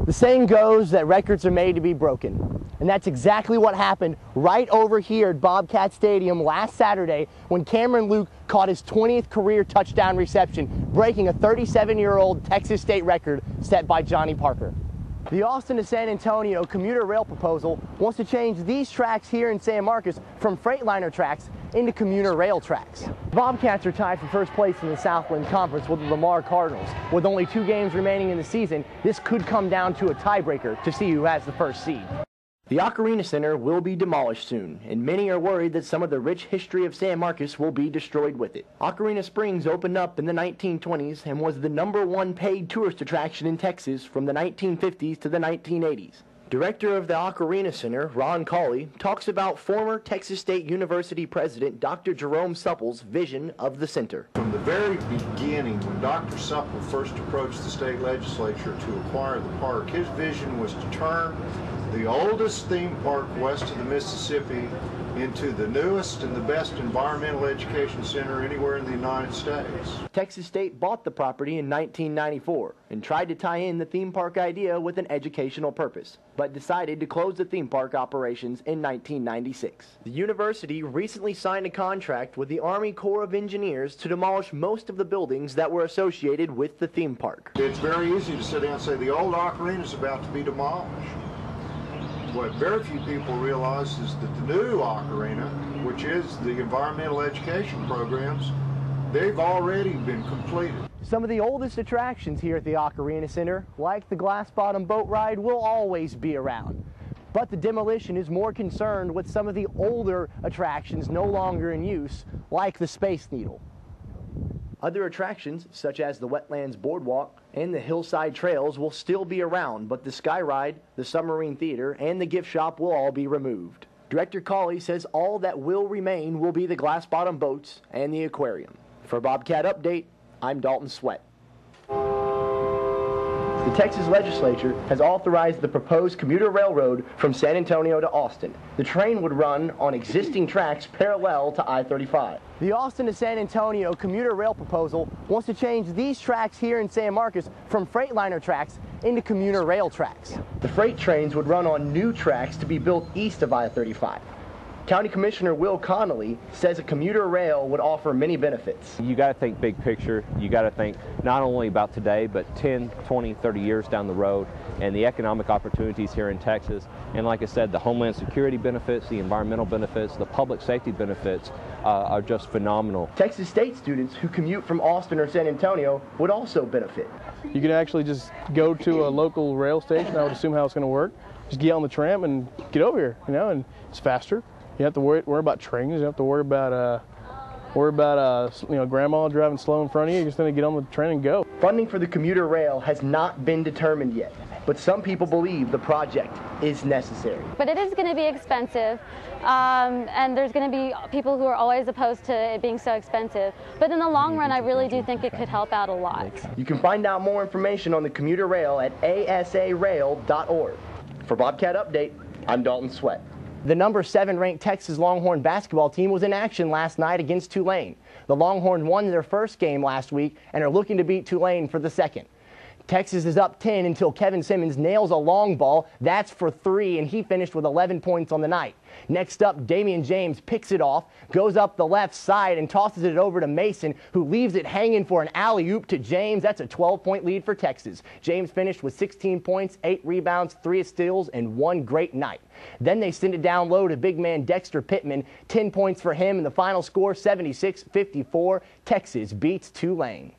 The saying goes that records are made to be broken. And that's exactly what happened right over here at Bobcat Stadium last Saturday when Cameron Luke caught his 20th career touchdown reception, breaking a 37-year-old Texas State record set by Johnny Parker. The Austin to San Antonio commuter rail proposal wants to change these tracks here in San Marcos from Freightliner tracks into commuter rail tracks. Bobcats are tied for first place in the Southland Conference with the Lamar Cardinals. With only 2 games remaining in the season, this could come down to a tiebreaker to see who has the first seed. The Ocarina Center will be demolished soon, and many are worried that some of the rich history of San Marcos will be destroyed with it. Ocarina Springs opened up in the 1920s and was the #1 paid tourist attraction in Texas from the 1950s to the 1980s. Director of the Ocarina Center, Ron Cawley, talks about former Texas State University President Dr. Jerome Supple's vision of the center. From the very beginning, when Dr. Supple first approached the state legislature to acquire the park, his vision was to turn the oldest theme park west of the Mississippi into the newest and the best environmental education center anywhere in the United States. Texas State bought the property in 1994 and tried to tie in the theme park idea with an educational purpose, but decided to close the theme park operations in 1996. The university recently signed a contract with the Army Corps of Engineers to demolish most of the buildings that were associated with the theme park. It's very easy to sit down and say the old Ocarina is about to be demolished. What very few people realize is that the new Ocarina, which is the environmental education programs, they've already been completed. Some of the oldest attractions here at the Ocarina Center, like the glass bottom boat ride, will always be around. But the demolition is more concerned with some of the older attractions no longer in use, like the Space Needle. Other attractions, such as the Wetlands Boardwalk and the Hillside Trails, will still be around, but the Sky Ride, the Submarine Theater, and the gift shop will all be removed. Director Cawley says all that will remain will be the glass bottom boats and the aquarium. For Bobcat Update, I'm Dalton Sweat. The Texas legislature has authorized the proposed commuter railroad from San Antonio to Austin. The train would run on existing tracks parallel to I-35. The Austin to San Antonio commuter rail proposal wants to change these tracks here in San Marcos from Freightliner tracks into commuter rail tracks. The freight trains would run on new tracks to be built east of I-35. County Commissioner Will Connolly says a commuter rail would offer many benefits. You got to think big picture. You got to think not only about today, but 10, 20, 30 years down the road, and the economic opportunities here in Texas. And like I said, the homeland security benefits, the environmental benefits, the public safety benefits are just phenomenal. Texas State students who commute from Austin or San Antonio would also benefit. You can actually just go to a local rail station. I would assume how it's going to work. Just get on the tram and get over here, and it's faster. You have to worry about trains. You don't have to worry about grandma driving slow in front of you. You're just going to get on the train and go. Funding for the commuter rail has not been determined yet, but some people believe the project is necessary. But it is going to be expensive, and there's going to be people who are always opposed to it being so expensive. But in the long run, I really do think it could help out a lot. You can find out more information on the commuter rail at asarail.org. For Bobcat Update, I'm Dalton Sweat. The number 7 ranked Texas Longhorn basketball team was in action last night against Tulane. The Longhorns won their first game last week and are looking to beat Tulane for the second. Texas is up 10 until Kevin Simmons nails a long ball. That's for 3, and he finished with 11 points on the night. Next up, Damian James picks it off, goes up the left side, and tosses it over to Mason, who leaves it hanging for an alley-oop to James. That's a 12-point lead for Texas. James finished with 16 points, 8 rebounds, 3 steals, and 1 great night. Then they send it down low to big man Dexter Pittman. 10 points for him, and the final score, 76-54. Texas beats Tulane.